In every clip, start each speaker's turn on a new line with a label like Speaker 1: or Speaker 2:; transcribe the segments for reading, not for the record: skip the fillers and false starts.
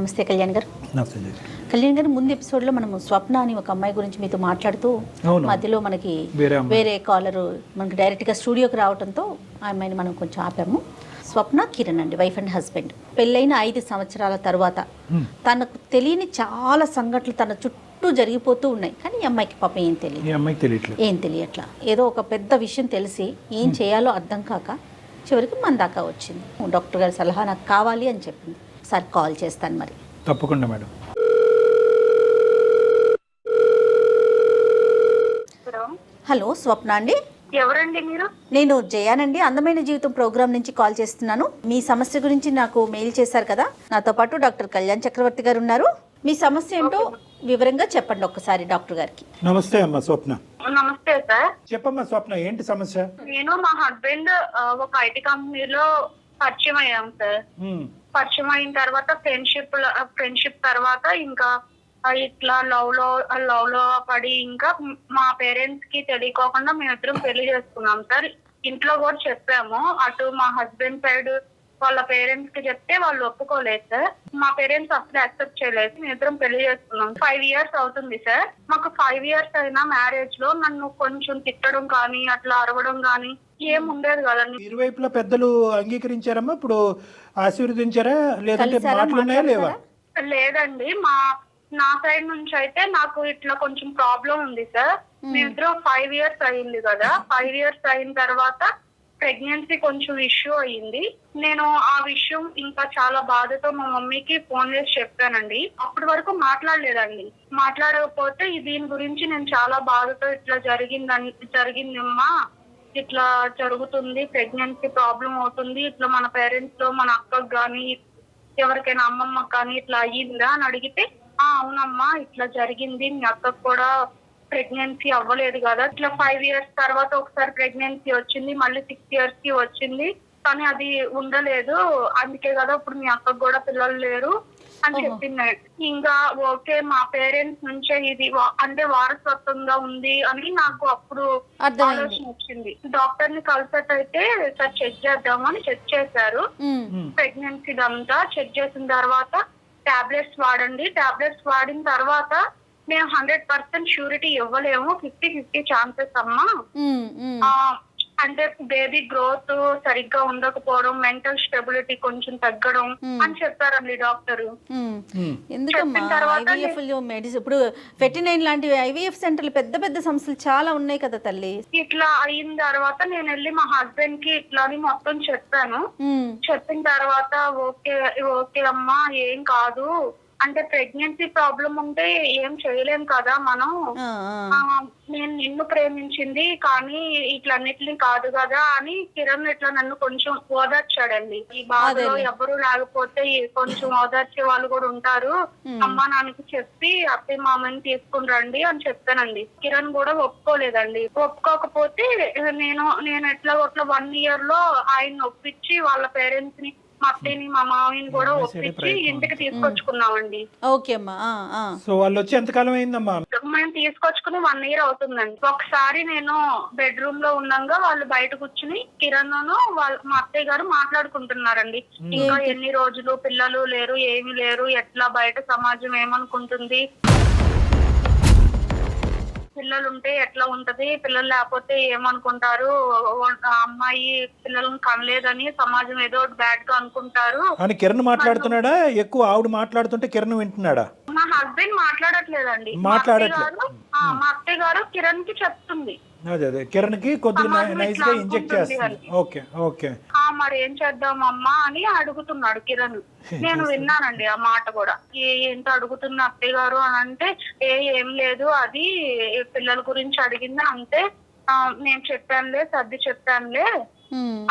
Speaker 1: నమస్తే కళ్యాణ్ గారు. కళ్యాణ్ గారు, ముందు ఎపిసోడ్లో మనము స్వప్న అని ఒక అమ్మాయి గురించి మీతో మాట్లాడుతూ మధ్యలో మనకి వేరే కాలరు మనకి డైరెక్ట్గా స్టూడియోకి రావడంతో ఆ అమ్మాయిని మనం కొంచెం ఆపాము. స్వప్న కిరణ్ అండి, వైఫ్ అండ్ హస్బెండ్. పెళ్ళైన 5 సంవత్సరాల తర్వాత తనకు తెలియని చాలా సంఘటనలు తన చుట్టూ జరిగిపోతూ ఉన్నాయి. కానీ ఈ అమ్మాయికి పాపం ఏం తెలియట్లా. ఏదో ఒక పెద్ద విషయం తెలిసి ఏం చేయాలో అర్థం కాక చివరికి మన దాకా వచ్చింది. డాక్టర్ గారి సలహా నాకు కావాలి అని చెప్పింది. ఒకసారి కాల్ చేస్తాను మరి.
Speaker 2: తప్పకుండా మేడం.
Speaker 1: హలో, స్వప్న అండి?
Speaker 3: ఎవరండి మీరు?
Speaker 1: నేను జయానండి, అందమైన జీవితం ప్రోగ్రామ్ నుంచి కాల్ చేస్తున్నాను. మీ సమస్య గురించి నాకు మెయిల్ చేశారు కదా. నాతో పాటు డాక్టర్ కళ్యాణ్ చక్రవర్తి గారు ఉన్నారు. మీ సమస్య ఏంటో వివరంగా చెప్పండి ఒక్కసారి డాక్టర్ గారికి.
Speaker 2: నమస్తే అమ్మా స్వప్న.
Speaker 3: నమస్తే సార్.
Speaker 2: చెప్పమ్మా స్వప్న, ఏంటి సమస్య?
Speaker 3: నేను మా హస్బెండ్ ఒక ఐటీ కంపెనీలో పరిచయం అయ్యాం సార్. పరిచయం అయిన తర్వాత ఫ్రెండ్షిప్ తర్వాత ఇంకా ఇట్లా లవ్ లో పడి ఇంకా మా పేరెంట్స్ కి తెలియకోకుండా మేమిద్దరం పెళ్లి చేసుకున్నాం సార్. ఇంట్లో కూడా చెప్పాము. అటు మా హస్బెండ్ సైడ్ వాళ్ళ పేరెంట్స్ కి చెప్తే వాళ్ళు ఒప్పుకోలేదు సార్. మా పేరెంట్స్ అసలు యాక్సెప్ట్ చేయలేదు. మేమిద్దరం పెళ్లి చేసుకున్నాం. 5 years అవుతుంది సార్. మాకు 5 years అయినా మ్యారేజ్ లో నన్ను కొంచెం తిట్టడం కానీ అట్లా అరవడం కానీ ఏం ఉండేది కదండి.
Speaker 2: ఇరువైపులా పెద్దలు అంగీకరించారమ్మా? ఇప్పుడు ఆశీర్వదించారా? లేదంటే మాటలున్నాయా లేవా?
Speaker 3: లేదండి, నా సైడ్ నుంచి అయితే నాకు ఇట్లా కొంచెం ప్రాబ్లం ఉంది సార్. మేమిద్దరం 5 years అయింది కదా. 5 years అయిన తర్వాత ప్రెగ్నెన్సీ కొంచెం ఇష్యూ అయ్యింది. నేను ఆ విషయం ఇంకా చాలా బాధతో మా మమ్మీకి ఫోన్ చేసి చెప్పానండి. అప్పటి వరకు మాట్లాడలేదండి. మాట్లాడకపోతే దీని గురించి నేను చాలా బాధతో ఇట్లా జరిగిందమ్మా, ఇట్లా జరుగుతుంది, ప్రెగ్నెన్సీ ప్రాబ్లం అవుతుంది, ఇట్లా మన పేరెంట్స్ లో మన అక్కకు గాని ఎవరికైనా అమ్మమ్మకి కానీ ఇట్లా అయ్యిందా అని అడిగితే, అవునమ్మా ఇట్లా జరిగింది, మీ అక్కకు కూడా ప్రెగ్నెన్సీ అవ్వలేదు కదా. ఇట్లా 5 years తర్వాత ఒకసారి ప్రెగ్నెన్సీ వచ్చింది, మళ్ళీ 6 years కి వచ్చింది, కానీ అది ఉండలేదు. అందుకే కదా ఇప్పుడు మీ అక్కకు కూడా పిల్లలు లేరు అని చెప్పింది. ఇంకా ఓకే, మా పేరెంట్స్ నుంచే ఇది అంటే వారసత్వంగా ఉంది అని నాకు అప్పుడు ఆలోచన వచ్చింది. డాక్టర్ ని కన్సల్ట్ అయితే సార్ చెక్ చేద్దామని చెక్ చేశారు. ప్రెగ్నెన్సీ అంతా చెక్ చేసిన తర్వాత టాబ్లెట్స్ వాడండి. టాబ్లెట్స్ వాడిన తర్వాత మేము 100% ష్యూరిటీ ఇవ్వలేము, 50-50 ఛాన్సెస్ అమ్మా. అంటే బేబీ గ్రోత్ సరిగ్గా ఉండకపోవడం, మెంటల్ స్టెబిలిటీ కొంచెం తగ్గడం అని చెప్పారండి డాక్టర్.
Speaker 1: ఇప్పుడు ఫెర్టినైన్ లాంటి IVF సెంటర్లు పెద్ద పెద్ద సంస్థలు చాలా ఉన్నాయి కదా తల్లి.
Speaker 3: ఇట్లా అయిన తర్వాత నేను వెళ్ళి మా హస్బెండ్ కి ఇట్లా అని మొత్తం చెప్పాను. చెప్పిన తర్వాత ఓకే అమ్మా ఏం కాదు, అంటే ప్రెగ్నెన్సీ ప్రాబ్లం ఉంటే ఏం చేయలేం కదా మనం, నేను నిన్ను ప్రేమించింది కానీ ఇట్లన్నిటిని కాదు కదా అని కిరణ్ ఇట్లా నన్ను కొంచెం ఓదార్చాడండి. ఈ బాధలో ఎవరు లేకపోతే కొంచెం ఓదార్చే వాళ్ళు కూడా ఉంటారు, అమ్మా నాన్నకి చెప్పి అత్తయ్య మామని తీసుకుని రండి అని చెప్పానండి. కిరణ్ కూడా ఒప్పుకోలేదండి. ఒప్పుకోకపోతే నేను ఎట్లా 1 year లో ఆయన ఒప్పించి వాళ్ళ పేరెంట్స్ ని, మా అత్తయ్యని మా మామయ్యని కూడా ఒప్పించి ఇంటికి తీసుకొచ్చుకున్నామండి.
Speaker 2: సో వాళ్ళు వచ్చి ఎంతకాలం అయిందమ్మా?
Speaker 3: మేము తీసుకొచ్చుకుని 1 year అవుతుందండి. ఒకసారి నేను బెడ్రూమ్ లో ఉండగా వాళ్ళు బయట కూర్చుని కిరణ్ మా అత్తయ్య గారు మాట్లాడుకుంటున్నారండి. ఇంకా ఎన్ని రోజులు పిల్లలు లేరు, ఏమీ లేరు, ఎట్లా బయట సమాజం ఏమనుకుంటుంది, పిల్లలు ఉంటే ఎట్లా ఉంటది, పిల్లలు లేకపోతే ఏమనుకుంటారు, అమ్మాయి పిల్లలను కనలేదని సమాజం ఏదో బ్యాడ్ గా అనుకుంటారు
Speaker 2: అని కిరణ్ మాట్లాడుతున్నాడా? ఎక్కువ ఆవిడ మాట్లాడుతుంటే కిరణ్ వింటున్నాడా?
Speaker 3: మా హస్బెండ్ మాట్లాడట్లేదండి. మా అత్తయ్య గారు కిరణ్ కి చెప్తుంది.
Speaker 2: అదే కిరణ్ కి కొద్దిగా నైస్ గా ఇంజెక్ట్ చేస్తుంది. ఓకే
Speaker 3: మరి ఏం చేద్దామమ్మా అని అడుగుతున్నాడు కిరణ్. నేను విన్నానండి ఆ మాట కూడా. ఏంటో అడుగుతున్న అత్తయ్య గారు అని అంటే, ఏం లేదు, అది పిల్లల గురించి అడిగింది అంతే, నేను చెప్పానులే, సర్ది చెప్పానులే,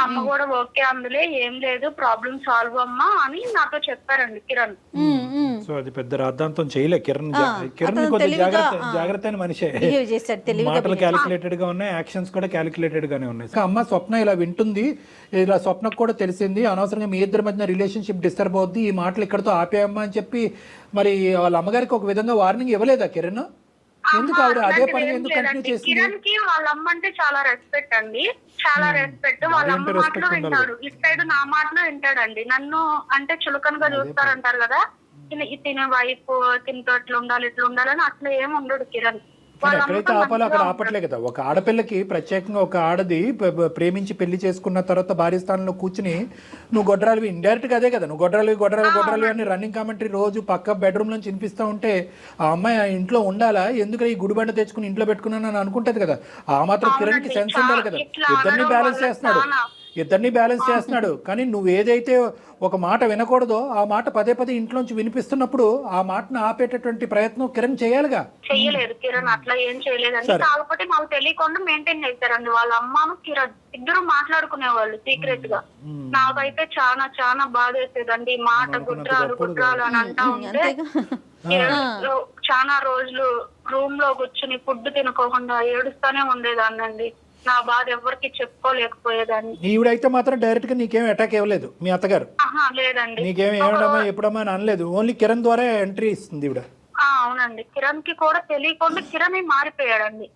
Speaker 3: అమ్మ కూడా ఓకే అందులే, ఏం లేదు, ప్రాబ్లం సాల్వ్ అమ్మా అని నాతో చెప్పారండి కిరణ్.
Speaker 2: సో అది పెద్ద రాద్ధాంతం చేయలే కిరణ్. కొద్దిగా జాగ్రత్త అయిన మనిషే. మాటలు క్యాలిక్యులేటెడ్ గా ఉన్నాయి, యాక్షన్స్ కూడా క్యాలిక్యులేటెడ్ గానే ఉన్నాయి. అమ్మ స్వప్న ఇలా వింటుంది, ఇలా స్వప్నకు కూడా తెలిసింది, అనవసరంగా మీ ఇద్దరి మధ్య రిలేషన్షిప్ డిస్టర్బ్ అవుద్ది, ఈ మాటలు ఇక్కడతో ఆపేయమ్మా అని చెప్పి మరి వాళ్ళ అమ్మగారికి ఒక విధంగా వార్నింగ్ ఇవ్వలేదా కిరణ్? ఎందుకు ఆవిడ అదే పని ఎందుకు కంటిన్యూ చేసింది?
Speaker 3: కిరణ్ కి వాళ్ళ అమ్మ అంటే చాలా రెస్పెక్ట్ అండి, చాలా రెస్పెక్ట్. వాళ్ళ అమ్మ మాటలు వింటాడు, ఇటు సైడ్ నా మాటలు వింటాడండి. నన్ను అంటే చులకనగా చూస్తారంటారు కదా, తినే వైఫ్ తినతో ఇట్లా ఉండాలి ఇట్లా ఉండాలని అట్లా ఏమి ఉండడు కిరణ్.
Speaker 2: కానీ ఎక్కడైతే ఆపాలో అక్కడ ఆపట్లే కదా. ఒక ఆడపిల్లకి ప్రత్యేకంగా ఒక ఆడది ప్రేమించి పెళ్లి చేసుకున్న తర్వాత భార్య స్థానంలో కూర్చుని నువ్వు గొడ్రాలివి, ఇండైరెక్ట్ గా అదే కదా, నువ్వు గొడ్రాలివి అని రన్నింగ్ కామెంటరీ రోజు పక్క బెడ్రూమ్ నుంచి వినిపిస్తూ ఉంటే ఆ అమ్మాయి ఆ ఇంట్లో ఉండాలా, ఎందుకు ఈ గుడిబండ తెచ్చుకుని ఇంట్లో పెట్టుకున్నాను అని అనుకుంటది కదా. ఆ మాత్రం కిరణ్ కి సెన్స్ ఉండాలి కదా. ఇద్దరిని బ్యాలెన్స్ చేస్తున్నాడు. కానీ నువ్వు ఏదైతే ఒక మాట వినకూడదో ఆ మాట పదే పదే ఇంట్లోంచి వినిపిస్తున్నప్పుడు ఆ మాటను ఆపేటటువంటి ప్రయత్నం కిరణ్ చేయాలిగా.
Speaker 3: చెయ్యలేదు కిరణ్, అట్లా ఏం చేయలేదండి. కాకపోతే మాకు తెలియకుండా మెయింటైన్ చేశారండి. వాళ్ళ అమ్మను కిరణ్ ఇద్దరు మాట్లాడుకునేవాళ్ళు సీక్రెట్ గా. నాకైతే చాలా చాలా బాధ వేసేదండి. మాట గుడ్రాలు అని అంటా ఉంటే చాలా రోజులు రూమ్ లో కూర్చుని ఫుడ్ తినకోకుండా ఏడుస్తానే ఉండేదాన్నండి. నా బాధ ఎవరికి చెప్పుకోలేకపోయేదాన్ని.
Speaker 2: ఈవిడైతే మాత్రం డైరెక్ట్ గా నీకేం అటాక్ ఇవ్వలేదు మీ అత్తగారు?
Speaker 3: లేదండి,
Speaker 2: నీకేం ఏమడమా ఎప్పుడమ్మా అని అనలేదు. ఓన్లీ కిరణ్ ద్వారా ఎంట్రీ ఇస్తుంది ఈవిడ.
Speaker 3: అవునండి, కిరణ్ కి కూడా తెలియకుండా కిరణ్ మారిపోయాడండి.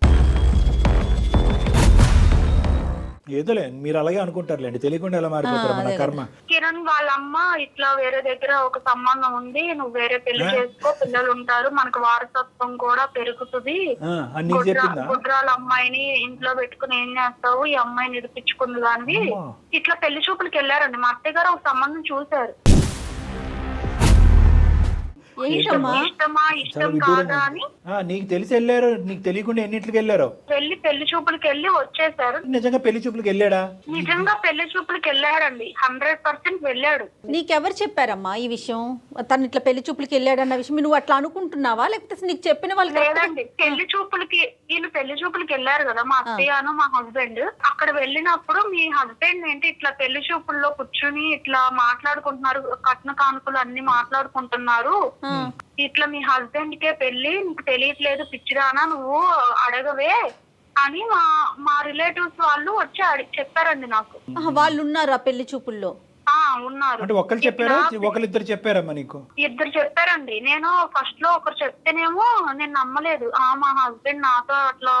Speaker 2: ఏదోలే, మీరు అలాగే అనుకుంటారులేండి, తెలియకుండా ఎలా మారిపోతారు మన కర్మ.
Speaker 3: కిరణ్ వాళ్ళ అమ్మ ఇట్లా వేరే దగ్గర ఒక సంబంధం ఉంది, నువ్వు వేరే పెళ్లి చేసుకో, పిల్లలు ఉంటారు, మనకు వారసత్వం కూడా పెరుగుతుంది, గుడ్రాల అమ్మాయిని ఇంట్లో పెట్టుకుని ఏం చేస్తావు, ఈ అమ్మాయిని నిడిపించుకుంది దానివి. ఇట్లా పెళ్లి చూపులకి వెళ్ళారండి. మా అత్తయ్య గారు ఒక సంబంధం చూశారు.
Speaker 2: నీకు తెలిసి వెళ్ళారు, నీకు తెలియకుండా ఎన్నింటికి వెళ్ళారు?
Speaker 3: పెళ్లి చూపులకి వెళ్ళి వచ్చేసారు.
Speaker 2: నిజంగా పెళ్లి చూపులకి వెళ్ళాడా?
Speaker 3: నిజంగా పెళ్లి చూపులకి వెళ్ళాడండి, 100% వెళ్ళాడు.
Speaker 1: నీకెవరు చెప్పారమ్మా ఈ విషయం? తను ఇట్లా పెళ్లి చూపులకి వెళ్ళాడన్న విషయం నువ్వు అట్లా అనుకుంటున్నావా, లేకపోతే నీకు చెప్పిన వాళ్ళు?
Speaker 3: లేదండి, పెళ్లి చూపులకి వీళ్ళు పెళ్లి చూపులకి వెళ్ళారు కదా, మా అత్తయ్యను మా హస్బెండ్. అక్కడ వెళ్ళినప్పుడు మీ హస్బెండ్ ఏంటి ఇట్లా పెళ్లి చూపుల్లో కూర్చుని ఇట్లా మాట్లాడుకుంటున్నారు, కట్న కానుకలు అన్ని మాట్లాడుకుంటున్నారు, ఇట్లా మీ హస్బెండ్ కే పెళ్లి, నీకు తెలియట్లేదు పిచ్చిదానా నువ్వు అడగవే అని మా రిలేటివ్స్ వాళ్ళు వచ్చి చెప్పారండి నాకు.
Speaker 1: వాళ్ళు ఉన్నారు ఆ పెళ్లి చూపుల్లో?
Speaker 3: ఉన్నారు.
Speaker 2: అంటే ఒకరు చెప్పారా, ఒకరిద్దరు చెప్పారమ్మా నీకు?
Speaker 3: ఇద్దరు చెప్పారండి. నేను ఫస్ట్ లో ఒకరు చెప్తేనేమో నేను నమ్మలేదు. మా హస్బెండ్ నాతో అట్లా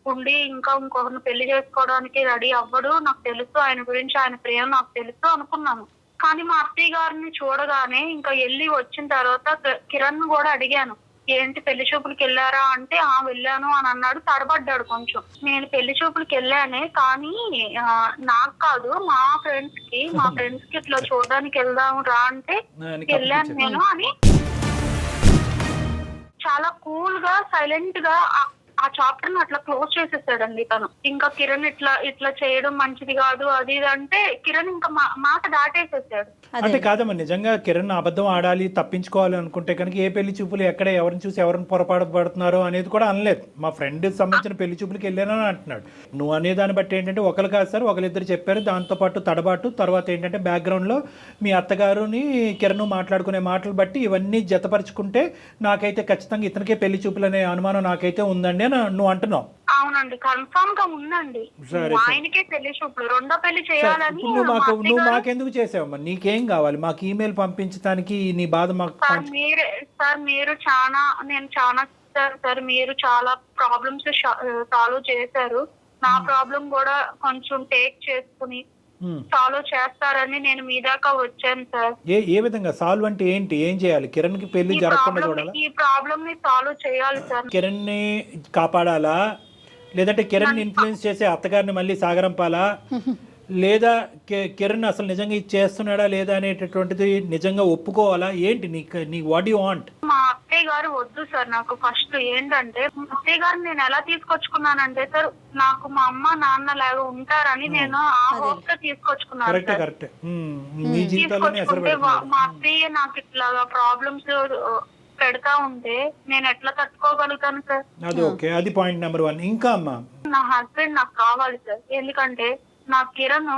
Speaker 3: ఉండి ఇంకా ఇంకొకరిని పెళ్లి చేసుకోవడానికి రెడీ అవ్వడు, నాకు తెలుసు ఆయన గురించి, ఆయన ప్రేమ నాకు తెలుసు అనుకున్నాను. కానీ మా అత్తయ్య గారిని చూడగానే ఇంకా వెళ్ళి వచ్చిన తర్వాత కిరణ్ కూడా అడిగాను, ఏంటి పెళ్లి చూపులకి వెళ్ళారా అంటే వెళ్ళాను అని అన్నాడు. తడబడ్డాడు కొంచెం. నేను పెళ్లి చూపులకి వెళ్ళానే, కానీ నాకు కాదు మా ఫ్రెండ్స్ కి ఇట్లా చూడడానికి వెళ్దాం రా అంటే వెళ్ళాను నేను అని చాలా కూల్ గా సైలెంట్ గా ఆ చాప్టర్ ని అట్లా క్లోజ్ చేసేసాడండి తను. ఇంకా కిరణ్ ఇట్లా చేయడం మంచిది కాదు అది ఇది అంటే కిరణ్ ఇంకా మాట దాటేసేసాడు.
Speaker 2: అంటే కాదమ్మా, నిజంగా కిరణ్ అబద్ధం ఆడాలి, తప్పించుకోవాలి అనుకుంటే కనుక ఏ పెళ్లి చూపులు ఎక్కడ ఎవరిని చూసి ఎవరిని పొరపాటు పడుతున్నారో అనేది కూడా అనలేదు. మా ఫ్రెండ్ సంబంధించిన పెళ్లి చూపులకి వెళ్ళానని అంటున్నాడు. నువ్వు అనే దాన్ని బట్టి ఏంటంటే ఒకరు కాదు సార్, ఒకరిద్దరు చెప్పారు. దాంతో పాటు తడబాటు తర్వాత ఏంటంటే బ్యాక్గ్రౌండ్ లో మీ అత్తగారుని కిరణ్ మాట్లాడుకునే మాటలు బట్టి ఇవన్నీ జతపరుచుకుంటే నాకైతే ఖచ్చితంగా ఇతనికే పెళ్లి చూపులు అనే అనుమానం నాకైతే ఉందండి అని నువ్వు అంటున్నావు.
Speaker 3: అవునండి, కన్ఫర్మ్ గా ఉందండి. ఆయనకే పెళ్లి చూపులు, రెండో పెళ్లి చేయాలని.
Speaker 2: నువ్వు మాకెందుకు చేసావమ్మా? నీకేం కావాలి? మాకు ఈమెయిల్ పంపించడానికి నీ బాధ మాకు.
Speaker 3: మీరు చాలా నేను చాలా సార్ మీరు చాలా ప్రాబ్లమ్స్ సాల్వ్ చేశారు. నా ప్రాబ్లం కూడా కొంచెం టేక్ చేసుకుని సాల్వ్ చేస్తారని నేను మీ దాకా వచ్చాను సార్.
Speaker 2: ఏ విధంగా సాల్వ్ అంటే ఏంటి? ఏం చేయాలి? కిరణ్ కి పెళ్లి జరగకుండా చూడాలా?
Speaker 3: ఈ ప్రాబ్లం ని సాల్వ్ చేయాలి సార్.
Speaker 2: కిరణ్ ని కాపాడాలా, లేదంటే కిరణ్ ఇన్ఫ్లుయెన్స్ చేసే అత్తగారిని మళ్ళీ సాగరంపాలా, లేదా కిరణ్ అసలు నిజంగా ఇది చేస్తున్నాడా లేదా అనేటటువంటిది నిజంగా ఒప్పుకోవాలా? ఏంటి నీ వాట్ యు వాంట్?
Speaker 3: మా అత్తయ్య గారు వద్దు సార్. నాకు ఫస్ట్ ఏంటంటే అత్తయ్య గారు నేను ఎలా తీసుకొచ్చుకున్నానంటే సార్, నాకు మా అమ్మ నాన్న లాగా ఉంటారని నేను ఆ హోప్ తో తీసుకొచ్చుకున్నాను. మా అత్తయ్య నాకు ఇట్లా ప్రాబ్లమ్స్ పెడతా ఉంటే నేను ఎట్లా తట్టుకోగలుగుతాను సార్?
Speaker 2: అది ఓకే, అది పాయింట్ నెంబర్ 1. ఇంకా అమ్మా,
Speaker 3: నా హస్బెండ్ నాకు కావాలి సార్. ఎందుకంటే నా కిరణ్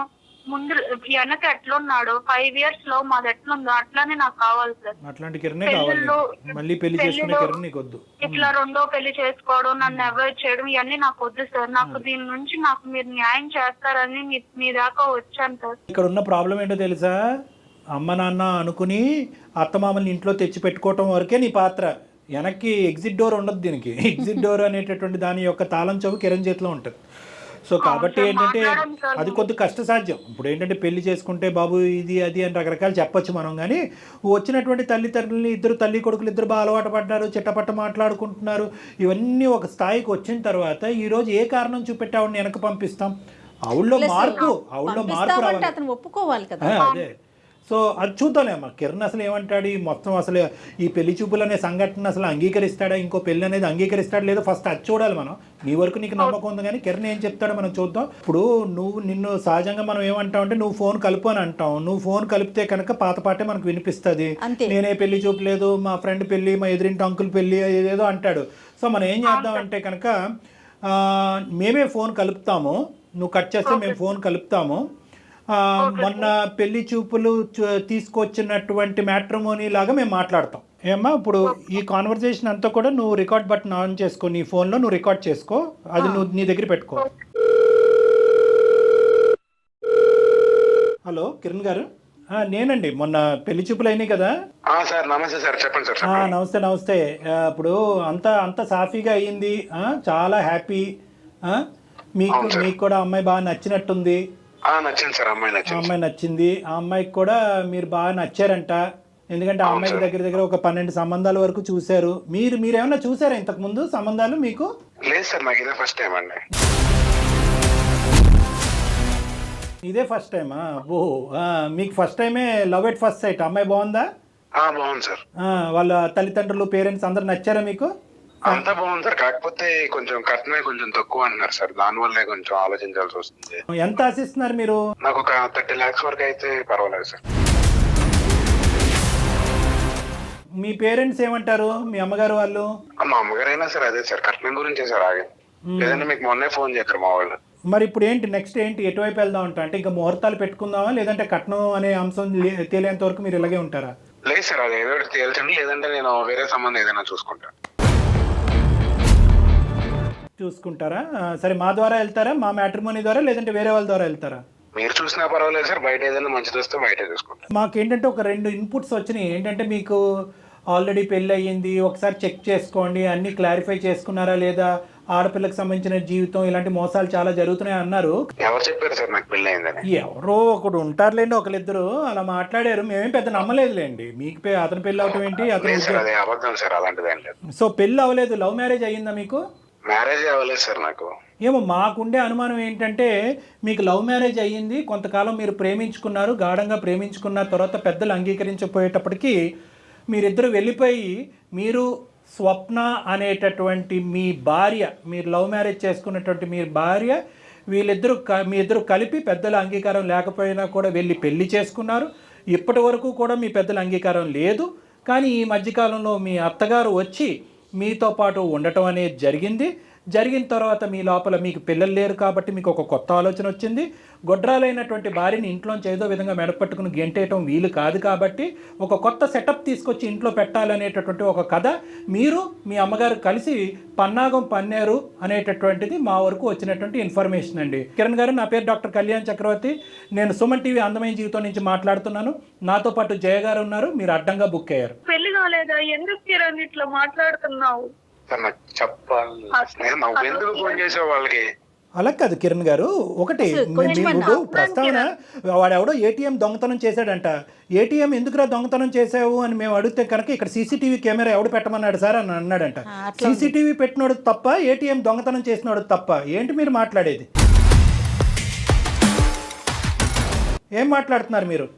Speaker 3: ముందు వెనక ఎట్లున్నాడు 5 years లో మాది ఎట్లుందో అట్లానే నాకు కావాలి సార్.
Speaker 2: అట్లాంటి కిరణే కావాలి. మళ్ళీ పెళ్లి చేసుకునే కిరణ్ నీకు వద్దు.
Speaker 3: ఇట్లా రెండో పెళ్లి చేసుకోవడం, నన్ను అవాయిడ్ చేయడం ఇవన్నీ నాకు వద్దు సార్. నాకు దీని నుంచి నాకు మీరు న్యాయం చేస్తారని మీ దాకా వచ్చాను సార్.
Speaker 2: ఇక్కడ ఉన్న ప్రాబ్లం ఏంటో తెలుసా? అమ్మ నాన్న అనుకుని అత్తమామల్ని ఇంట్లో తెచ్చి పెట్టుకోవటం వరకే నీ పాత్ర. వెనక్కి ఎగ్జిట్ డోర్ ఉండదు దీనికి. ఎగ్జిట్ డోర్ అనేటటువంటి దాని యొక్క తాళం చెవి కిరణ్ చేతిలో ఉంటుంది. సో కాబట్టి ఏంటంటే అది కొద్ది కష్టసాధ్యం. ఇప్పుడు ఏంటంటే పెళ్లి చేసుకుంటే బాబు ఇది అది అని రకరకాలు చెప్పొచ్చు మనం, కానీ వచ్చినటువంటి తల్లిదండ్రులని ఇద్దరు తల్లి కొడుకులు ఇద్దరు బాగా అలవాటు పడ్డారు, చిట్టపట్ట మాట్లాడుకుంటున్నారు. ఇవన్నీ ఒక స్థాయికి వచ్చిన తర్వాత ఈరోజు ఏ కారణం చూపెట్టి ఆవిడని వెనక పంపిస్తాం? ఆవిడలో మార్పు రావాలి,
Speaker 1: అతను ఒప్పుకోవాలి కదా.
Speaker 2: అదే. సో అది చూద్దాంలేమ్మా. కిరణ్ అసలు ఏమంటాడు, ఈ మొత్తం అసలు ఈ పెళ్లి చూపులు అనే సంఘటన అసలు అంగీకరిస్తాడా, ఇంకో పెళ్లి అనేది అంగీకరిస్తాడా లేదో ఫస్ట్ అది చూడాలి మనం. నీ వరకు నీకు నమ్మకం ఉంది, కానీ కిరణ్ ఏం చెప్తాడో మనం చూద్దాం. ఇప్పుడు నిన్ను సహజంగా మనం ఏమంటాం అంటే నువ్వు ఫోన్ కలుపు అని అంటాం. నువ్వు ఫోన్ కలిపితే కనుక పాత పాటే మనకు వినిపిస్తుంది. నేనే పెళ్లి చూపు లేదు, మా ఫ్రెండ్ పెళ్లి, మా ఎదురింటి అంకుల్ పెళ్లి ఏదేదో అంటాడు. సో మనం ఏం చేద్దాం అంటే కనుక మేమే ఫోన్ కలుపుతాము, నువ్వు కట్ చేస్తే మేము ఫోన్ కలుపుతాము. మొన్న పెళ్లి చూపులు తీసుకొచ్చినటువంటి మ్యాట్రిమోనీ లాగా మేము మాట్లాడతాం. ఏమ్మా, ఇప్పుడు ఈ కాన్వర్సేషన్ అంతా కూడా నువ్వు రికార్డ్ బటన్ ఆన్ చేసుకో, నీ ఫోన్లో నువ్వు రికార్డ్ చేసుకో, అది నువ్వు నీ దగ్గర పెట్టుకో. హలో కిరణ్ గారు, నేనండి. మొన్న పెళ్లి చూపులు అయినాయి కదా.
Speaker 4: నమస్తే సార్, చెప్పండి సార్.
Speaker 2: నమస్తే నమస్తే. ఇప్పుడు అంతా సాఫీగా అయ్యింది, చాలా హ్యాపీ. మీకు కూడా అమ్మాయి బాగా నచ్చినట్టుంది.
Speaker 4: నచ్చింది సార్, అమ్మాయి
Speaker 2: నచ్చింది. ఆ అమ్మాయికి కూడా మీరు బాగా నచ్చారంట. ఎందుకంటే ఆ అమ్మాయికి దగ్గర ఒక 12 సంబంధాల వరకు చూశారు. మీరేమన్నా చూసారా ఇంతకు ముందు సంబంధాలు? మీకు
Speaker 4: లేదు సార్, నాకు ఇదే ఫస్ట్ టైం అండి.
Speaker 2: ఇదే ఫస్ట్ టైమా? ఓ, మీకు ఫస్ట్ టైమే లవ్ ఎట్ ఫస్ట్ సైట్. అమ్మాయి బాగుందా?
Speaker 4: బాగుంది సార్.
Speaker 2: వాళ్ళ తల్లిదండ్రులు పేరెంట్స్ అందరు నచ్చారా మీకు?
Speaker 4: అంతా బాగుంది సార్, కాకపోతే కొంచెం కట్నమే కొంచెం తక్కువ అంటున్నారు సార్, దానివల్లే కొంచెం ఆలోచించాల్సి వస్తుంది.
Speaker 2: ఎంత ఆశిస్తున్నారు మీరు?
Speaker 4: నాకు ఒక 30 lakhs వరకు అయితే పర్వాలేదు సార్.
Speaker 2: మీ పేరెంట్స్ ఏమంటారు, మీ అమ్మగారు వాళ్ళు?
Speaker 4: మా అమ్మగారు అయినా సార్ అదే సార్, కట్నం గురించే సార్ ఆగే. లేదంటే మీకు మొన్నే ఫోన్ చేశారు మా వాళ్ళు.
Speaker 2: మరి ఇప్పుడు ఏంటి నెక్స్ట్ ఏంటి, ఎటువైపు వెళ్దాం అంటే ఇంకా ముహూర్తాలు పెట్టుకుందామా, లేదంటే కట్నం అనే అంశం తేలేంత వరకు మీరు ఇలాగే ఉంటారా?
Speaker 4: లేదు సార్, అది ఏదో తేల్చండి, లేదంటే నేను వేరే సంబంధం ఏదైనా
Speaker 2: చూసుకుంటారా? సరే, మా ద్వారా వెళ్తారా, మా మ్యాట్రిమోనీ ద్వారా, లేదంటే వేరే వాళ్ళ ద్వారా వెళ్తారా?
Speaker 4: మీరు చూసినా పర్వాలేదు సార్, బయట ఏదైనా మంచిది వస్తే బయట చూసుకుంటాం.
Speaker 2: మాకేంటంటే ఒక 2 ఇన్పుట్స్ వచ్చినాయి. ఏంటంటే మీకు ఆల్రెడీ పెళ్ళి అయ్యింది, ఒకసారి చెక్ చేసుకోండి, అన్నీ క్లారిఫై చేసుకున్నారా లేదా, ఆడపిల్లకి సంబంధించిన జీవితం, ఇలాంటి మోసాలు చాలా జరుగుతున్నాయి అన్నారు.
Speaker 4: ఎవరు చెప్పారు సార్ నాకు పెళ్ళి అయిందని?
Speaker 2: ఎవరో ఒకడు ఉంటారులేండి, ఒకరిద్దరు అలా మాట్లాడారు. మేమేం పెద్ద నమ్మలేదులేండి. మీకు అతని పెళ్ళి అవటం ఏంటి,
Speaker 4: అతను.
Speaker 2: సో పెళ్ళి అవ్వలేదు, లవ్ మ్యారేజ్ అయ్యిందా మీకు?
Speaker 4: మ్యారేజ్ అవ్వలేదు సార్ నాకు.
Speaker 2: ఏమో మాకుండే అనుమానం ఏంటంటే మీకు లవ్ మ్యారేజ్ అయ్యింది, కొంతకాలం మీరు ప్రేమించుకున్నారు, గాఢంగా ప్రేమించుకున్న తర్వాత పెద్దలు అంగీకరించకపోయేటప్పటికీ మీరిద్దరు వెళ్ళిపోయి మీరు స్వప్న అనేటటువంటి మీ భార్య, మీరు లవ్ మ్యారేజ్ చేసుకున్నటువంటి మీ భార్య, మీ ఇద్దరు కలిపి పెద్దల అంగీకారం లేకపోయినా కూడా వెళ్ళి పెళ్లి చేసుకున్నారు. ఇప్పటి వరకు కూడా మీ పెద్దల అంగీకారం లేదు. కానీ ఈ మధ్యకాలంలో మీ అత్తగారు వచ్చి మీతో పాటు ఉండటం అనేది జరిగిన తర్వాత మీ లోపల మీకు పిల్లలు లేరు కాబట్టి మీకు ఒక కొత్త ఆలోచన వచ్చింది. గొడ్రాలైనటువంటి భార్యని ఇంట్లోంచి ఏదో విధంగా మెడపట్టుకుని గెంటేయటం వీలు కాదు కాబట్టి ఒక కొత్త సెటప్ తీసుకొచ్చి ఇంట్లో పెట్టాలనేటటువంటి ఒక కథ మీరు మీ అమ్మగారు కలిసి పన్నాగం పన్నారు అనేటటువంటిది మా వరకు వచ్చినటువంటి ఇన్ఫర్మేషన్ అండి. కిరణ్ గారు, నా పేరు డాక్టర్ కళ్యాణ్ చక్రవర్తి. నేను సుమన్ టీవీ అందమైన జీవితం నుంచి మాట్లాడుతున్నాను. నాతో పాటు జయ గారు ఉన్నారు. మీరు అడ్డంగా బుక్ అయ్యారు.
Speaker 3: పెళ్లి కాలేదా? ఎందుకు కిరణ్ ఇట్లా మాట్లాడుతున్నావు?
Speaker 2: అలా కాదు కిరణ్ గారు, ఒకటి మీరు ప్రస్తావన, వాడెవడో ఏటీఎం దొంగతనం చేశాడంట. ఏటీఎం ఎందుకురా దొంగతనం చేసావు అని మేము అడిగితే కనుక ఇక్కడ సీసీటీవీ కెమెరా ఎవడు పెట్టమన్నాడు సార్ అని అన్నాడంట. సీసీటీవీ పెట్టినోడు తప్ప, ఏటీఎం దొంగతనం చేసినోడు తప్ప? ఏంటి మీరు మాట్లాడేది? ఏం మాట్లాడుతున్నారు మీరు?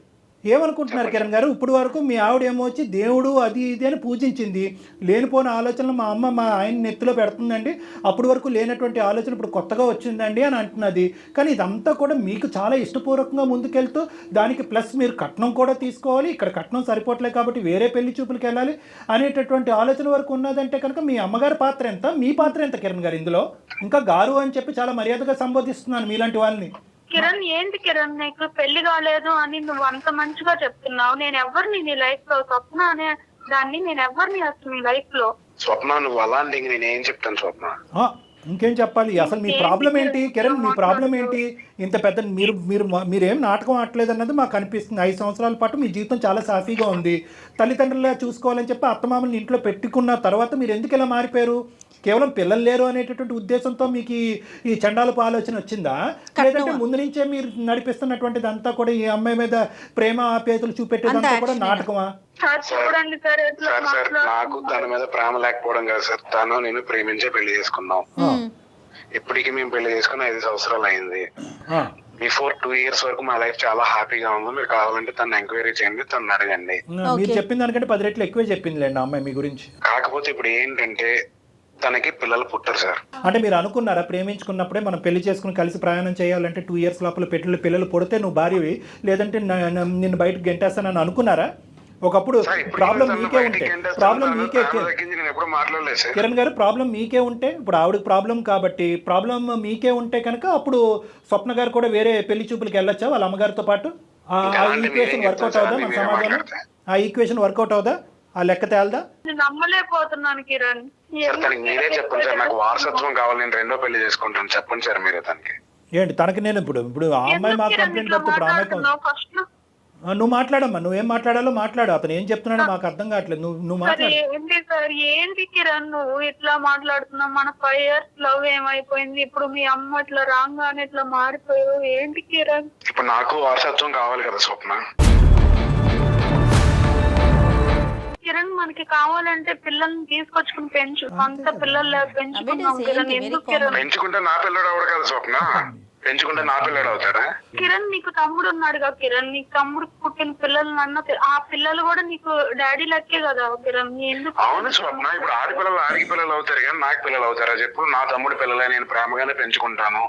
Speaker 2: ఏమనుకుంటున్నారు కిరణ్ గారు? ఇప్పుడు వరకు మీ ఆవిడ ఏమొచ్చి దేవుడు అది ఇది అని పూజించింది. లేనిపోయిన ఆలోచనలు మా అమ్మ మా ఆయన నెత్తిలో పెడుతుందండి, అప్పటి వరకు లేనటువంటి ఆలోచన ఇప్పుడు కొత్తగా వచ్చిందండి అని అంటున్నది. కానీ ఇదంతా కూడా మీకు చాలా ఇష్టపూర్వకంగా ముందుకెళ్తూ దానికి ప్లస్ మీరు కట్నం కూడా తీసుకోవాలి, ఇక్కడ కట్నం సరిపోవట్లేదు కాబట్టి వేరే పెళ్లి చూపులకు వెళ్ళాలి అనేటటువంటి ఆలోచన వరకు ఉన్నదంటే కనుక మీ అమ్మగారి పాత్ర ఎంత, మీ పాత్ర ఎంత కిరణ్ గారు ఇందులో? ఇంకా గారు అని చెప్పి చాలా మర్యాదగా సంబోధిస్తున్నాను మీలాంటి వాళ్ళని.
Speaker 3: కిరణ్, ఏంటి కిరణ్ నీకు పెళ్లి కాలేదు అని నువ్వు అంత మంచిగా చెప్తున్నావు. నేను ఎవరిని నీ లైఫ్ లో, స్వప్న అనే దాన్ని నేను ఎవరిని అసలు నీ లైఫ్ లో?
Speaker 4: స్వప్న, నువ్వు అలాంటి నేనేం చెప్తాను స్వప్న?
Speaker 2: ఇంకేం చెప్పాలి? అసలు మీ ప్రాబ్లం ఏంటి కిరణ్? మీ ప్రాబ్లం ఏంటి? ఇంత పెద్ద మీరేం నాటకం ఆడలేదు అన్నది మాకు అనిపిస్తుంది. 5 సంవత్సరాల పాటు మీ జీవితం చాలా సాఫీగా ఉంది. తల్లిదండ్రులుగా చూసుకోవాలని చెప్పి అత్తమామని ఇంట్లో పెట్టుకున్న తర్వాత మీరు ఎందుకు ఇలా మారిపోయారు? కేవలం పిల్లలు లేరు అనేటటువంటి ఉద్దేశంతో మీకు ఈ చండాలపు ఆలోచన వచ్చిందా, లేదంటే ముందు నుంచే మీరు నడిపిస్తున్నటువంటిది అంతా కూడా ఈ అమ్మాయి మీద ప్రేమ ఆప్యాయతలు చూపెట్టేదంతా కూడా నాటకమా?
Speaker 3: చూడండి సార్
Speaker 4: సార్ నాకు తన మీద ప్రేమ లేకపోవడం కాదు సార్, తను నేను ప్రేమించే పెళ్లి చేసుకున్నాం. ఇప్పటికి మేము పెళ్లి చేసుకుని 5 సంవత్సరాలు అయింది. బిఫోర్ 2 years వరకు మా లైఫ్ చాలా హ్యాపీగా ఉంది. మీరు కావాలంటే తను ఎంక్వైరీ చేయండి, తను అడగండి.
Speaker 2: మీరు చెప్పిన దానికంటే 10 రెట్లు ఎక్కువే చెప్పింది లేండి అమ్మాయి మీ గురించి.
Speaker 4: కాకపోతే ఇప్పుడు ఏంటంటే తనకి పిల్లలు పుట్టారు సార్.
Speaker 2: అంటే మీరు అనుకున్నారా ప్రేమించుకున్నప్పుడే మనం పెళ్లి చేసుకుని కలిసి ప్రయాణం చేయాలంటే 2 years లోపల పిల్లలు పుడితే నువ్వు భార్యవి, లేదంటే నిన్ను బయటకు గెంటేస్తానని అనుకున్నారా? ఒకప్పుడు ప్రాబ్లం మీకే ఉంటే కిరణ్ గారు ప్రాబ్లం మీకే ఉంటే, ఇప్పుడు ఆవిడకి ప్రాబ్లం కాబట్టి ప్రాబ్లం మీకే ఉంటే కనుక అప్పుడు స్వప్న గారు కూడా వేరే పెళ్లి చూపులకు వెళ్ళొచ్చా వాళ్ళ అమ్మగారితో పాటు? ఆ ఈక్వేషన్ వర్కౌట్ అవుదా మన సమాజంలో? ఆ ఈక్వేషన్ వర్కౌట్ అవుదా? ఆ లెక్క తేలదా?
Speaker 3: నమ్మలేకపోతున్నాను కిరణ్.
Speaker 4: మీరే చెప్పండి సార్, నాకు వారసత్వం కావాలి, నేను 2వ పెళ్లి చేసుకుంటాను, చెప్పండి సార్ మీరే తనకి.
Speaker 2: ఏంటి తనకి నేను ఇప్పుడు ఆ అమ్మాయి మాకు కంప్లైంట్ పెడితే ఇప్పుడు అమ్మాయి నువ్వు మాట్లాడమ్మా, నువ్వేం మాట్లాడాలో మాట్లాడు. అతను ఏం చెప్తున్నాడో మాకు అర్థం కావట్లేదు, నువ్వు మాట్లాడు.
Speaker 3: ఏంటి సార్, ఏంటి కిరణ్ నువ్వు ఇట్లా మాట్లాడుతున్నావు? మన 5 years లవ్ ఏమైపోయింది, ఇప్పుడు మీ అమ్మ ఇట్లా రాగానే ఇట్లా మారిపోయావు, ఏంటి కిరణ్?
Speaker 4: ఇప్పుడు నాకు వారసత్వం కావాలి కదా స్వప్న.
Speaker 3: కిరణ్ మనకి కావాలంటే పిల్లల్ని తీసుకొచ్చుకుని పెంచు, అంత పిల్లలు పెంచుకున్నాం కిరణ్. ఎందుకు కిరణ్?
Speaker 4: పెంచుకుంటే నా పిల్లడు అవడు కదా స్వప్న, పెంచుకుంటే నా పిల్లడు అవుతాడా?
Speaker 3: కిరణ్ నీకు తమ్ముడు ఉన్నాడుగా కిరణ్, నీకు తమ్ముడు పుట్టిన పిల్లలు అన్న ఆ పిల్లలు కూడా నీకు డాడీ లెక్కే కదా కిరణ్. ఎందుకు?
Speaker 4: అవును స్వప్న, ఇప్పుడు ఆడపిల్లలు ఆడికి పిల్లలు అవుతారు కానీ నాకు పిల్లలు అవుతారా చెప్పు? నా తమ్ముడు పిల్లలే, నేను ప్రేమగానే పెంచుకుంటాను.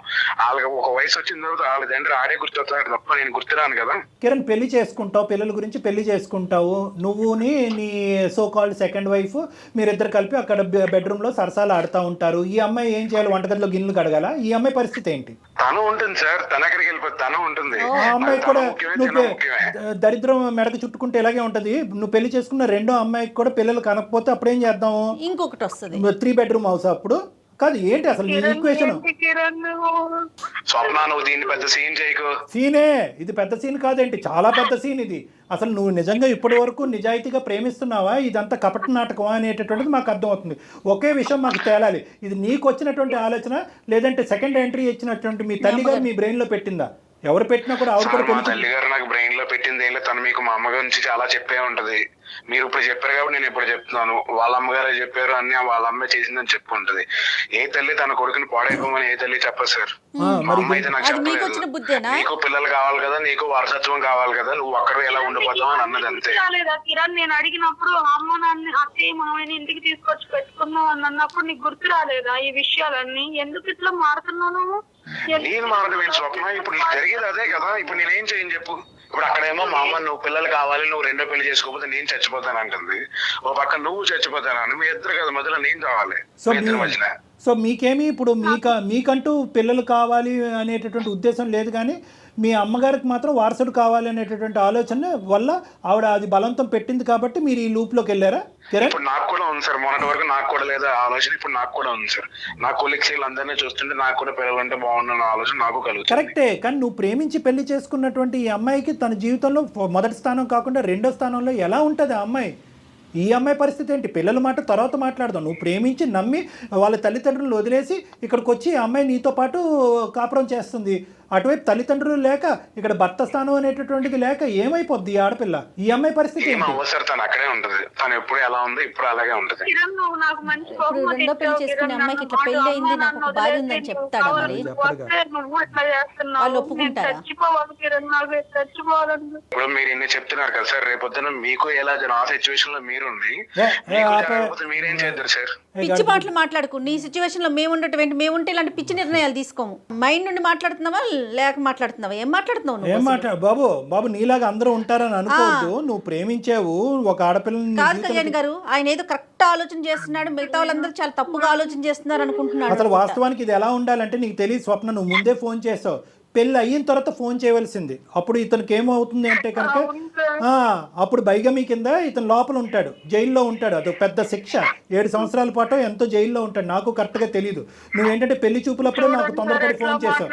Speaker 4: వాళ్ళకి ఒక వయసు వచ్చిన తర్వాత వాళ్ళ తండ్రి ఆడే గుర్తొస్తాడు తప్ప నేను గుర్తురాను కదా.
Speaker 2: కిరణ్ పెళ్లి చేసుకుంటావు, పిల్లల గురించి పెళ్లి చేసుకుంటావు, నువ్వుని నీ సో కాల్డ్ సెకండ్ వైఫ్ మీరిద్దరు కలిపి అక్కడ బెడ్రూమ్ లో సరసాలు ఆడుతూ ఉంటారు. ఈ అమ్మాయి ఏం చేయాలి? వంటగదిలో గిన్నెలు కడగాల? ఈ అమ్మాయి పరిస్థితి ఏంటి?
Speaker 4: తను ఉంటుంది సార్, తన ఎక్కడికి వెళ్ళిపోతుంది, తను ఉంటుంది.
Speaker 2: ఆ అమ్మాయి కూడా నువ్వు దరిద్రం మెడకు చుట్టుకుంటే ఇలాగే ఉంటది. నువ్వు పెళ్లి చేసుకున్న 2వ అమ్మాయికి కూడా పిల్లలు కనకపోతే అప్పుడు ఏం చేద్దాము?
Speaker 1: ఇంకొకటి వస్తుంది
Speaker 2: 3 bedroom హౌస్. అప్పుడు కాదు ఏంటి అసలు నీ ఈక్వేషన్?
Speaker 4: స్వప్న నువ్వు దీన్ని పెద్ద సీన్ చేయకు.
Speaker 2: సీనే ఇది, పెద్ద సీన్ కాదేంటి, చాలా పెద్ద సీన్ ఇది. అసలు నువ్వు నిజంగా ఇప్పటి వరకు నిజాయితీగా ప్రేమిస్తున్నావా, ఇదంతా కపట నాటకమా అనేటటువంటిది మాకు అర్థమవుతుంది. ఒకే విషయం మాకు తేలాలి, ఇది నీకు వచ్చినటువంటి ఆలోచన లేదంటే సెకండ్ ఎంట్రీ ఇచ్చినటువంటి మీ తల్లి గారు మీ బ్రెయిన్ లో పెట్టిందా? ఎవరు పెట్టినా కూడా ఆవిడ కూడా
Speaker 4: మా తల్లి గారు నాకు బ్రెయిన్ లో పెట్టింది ఏం లేదు. తను మీకు మా అమ్మ గురించి చాలా చెప్పే ఉంటది. మీరు ఇప్పుడు చెప్పారు కాబట్టి నేను ఇప్పుడు చెప్తున్నాను. వాళ్ళ అమ్మగారే చెప్పారు అన్ని వాళ్ళ అమ్మే చేసిందని చెప్పు ఉంటది. ఏ తల్లి తన కొడుకుని పాడైపోమని ఏ తల్లి చెప్పదు సార్. మా అమ్మ అయితే నాకు చెప్పలేదు, నీకు పిల్లలు కావాలి కదా, నీకు వారసత్వం కావాలి కదా, నువ్వు అక్కడ ఎలా ఉండిపోతావు అని అన్నది అంతే.
Speaker 3: కిరణ్ నేను అడిగినప్పుడు అమ్మ నాన్న అత్తయ్య మామయ్యని ఇంటికి తీసుకొచ్చి పెట్టుకున్నావు అని అన్నప్పుడు నీకు గుర్తు రాలేదా ఈ విషయాలన్నీ? ఎందుకు ఇట్లా మారుతున్నాను?
Speaker 4: నేను మారడం ఏంటి స్వప్న, ఇప్పుడు నీకు జరిగేది అదే కదా. ఇప్పుడు నేనేం చేయను చెప్పు? ఇప్పుడు అక్కడేమో మా అమ్మ నువ్వు పిల్లలు కావాలి, నువ్వు 2వ పెళ్లి చేసుకోకపోతే నేను చచ్చిపోతాను అంటుంది. ఓ పక్క నువ్వు చచ్చిపోతాను, మీ ఇద్దరు కదా మధ్యలో నేను కావాలి మధ్యన.
Speaker 2: సో మీకేమి ఇప్పుడు మీకంటూ పిల్లలు కావాలి అనేటటువంటి ఉద్దేశం లేదు, కానీ మీ అమ్మగారికి మాత్రం వారసుడు కావాలి అనేటటువంటి ఆలోచన వల్ల ఆవిడ అది బలవంతం పెట్టింది కాబట్టి మీరు ఈ లూప్ లోకి వెళ్ళారా?
Speaker 4: ఇప్పుడు నాకు కూడా ఉంది సార్, మొన్నటి వరకు నాకు కూడా లేదా ఆలోచన, ఇప్పుడు నాకు కూడా ఉంది సార్. నా కొలీగ్స్ అందరినీ చూస్తుంటే నాకు కూడా పిల్లలు అంటే బాగుండన్న ఆలోచన నాకు కలుగుతుంది.
Speaker 2: కరెక్టే, కానీ నువ్వు ప్రేమించి పెళ్లి చేసుకున్నటువంటి ఈ అమ్మాయికి తన జీవితంలో మొదటి స్థానం కాకుండా 2వ స్థానంలో ఎలా ఉంటుంది ఆ అమ్మాయి? ఈ అమ్మాయి పరిస్థితి ఏంటి? పిల్లల మాట తర్వాత మాట్లాడదాం. నువ్వు ప్రేమించి నమ్మి వాళ్ళ తల్లిదండ్రులను వదిలేసి ఇక్కడికి వచ్చి ఆ అమ్మాయి నీతో పాటు కాపురం చేస్తుంది. అటువైపు తల్లిదండ్రులు లేక ఇక్కడ భర్త స్థానం అనేటటువంటిది లేక ఏమైపోద్ది ఈ ఆడపిల్ల? ఈ అమ్మాయి పరిస్థితి ఏంటి?
Speaker 4: తను అక్కడే ఉంటుంది, తను ఎప్పుడు ఎలా ఉంది ఇప్పుడు అలాగే ఉంటుంది.
Speaker 1: ఇప్పుడు 2వ పెళ్లి చేసుకునే అమ్మాయికి ఇట్లా పెళ్లి అయింది, నాకు ఒక బాధ ఉందని చెప్తాడా? మరి వాళ్ళు ఒప్పుకుంటారా?
Speaker 4: ఇప్పుడు మీరు ఇన్ని చెప్తున్నారు కదా సార్, రేపొద్దున మీకు ఎలా ఆ సిచ్యువేషన్ లో మీరుంది మీరేం చేద్దరు సార్?
Speaker 1: పిచ్చి మాటలు మాట్లాడుకు. నీ సిచ్యువేషన్ లో మేము ఉండటం, మేము ఉంటే ఇలాంటి పిచ్చి నిర్ణయాలు తీసుకోము. మైండ్ నుండి మాట్లాడుతున్నావా లేక మాట్లాడుతున్నావా? ఏం మాట్లాడుతున్నావు?
Speaker 2: ఏం బాబు నీలాగా అందరూ ఉంటారని అనుకోవద్దు. నువ్వు ప్రేమించావు ఒక ఆడపిల్లని.
Speaker 1: కాదు కళ్యాణ్ గారు, ఆయన ఏదో కరెక్ట్ ఆలోచన చేస్తున్నాడు, మిగతా వాళ్ళందరూ చాలా తప్పుగా ఆలోచన చేస్తున్నారు అనుకుంటున్నాడు.
Speaker 2: అసలు వాస్తవానికి ఇది ఎలా ఉండాలంటే నీకు తెలియదు స్వప్న. నువ్వు ముందే ఫోన్ చేసావు, పెళ్ళి అయిన తర్వాత ఫోన్ చేయవలసింది. అప్పుడు ఇతనికి ఏమవుతుంది అంటే కనుక అప్పుడు బైగమీ కింద ఇతను లోపల ఉంటాడు, జైల్లో ఉంటాడు. అది పెద్ద శిక్ష. 7 సంవత్సరాల పాటు ఎంతో జైల్లో ఉంటాడు. నాకు కరెక్ట్గా తెలియదు. నువ్వేంటంటే పెళ్లి చూపులప్పుడు నాకు తొందరపడి ఫోన్ చేశావు.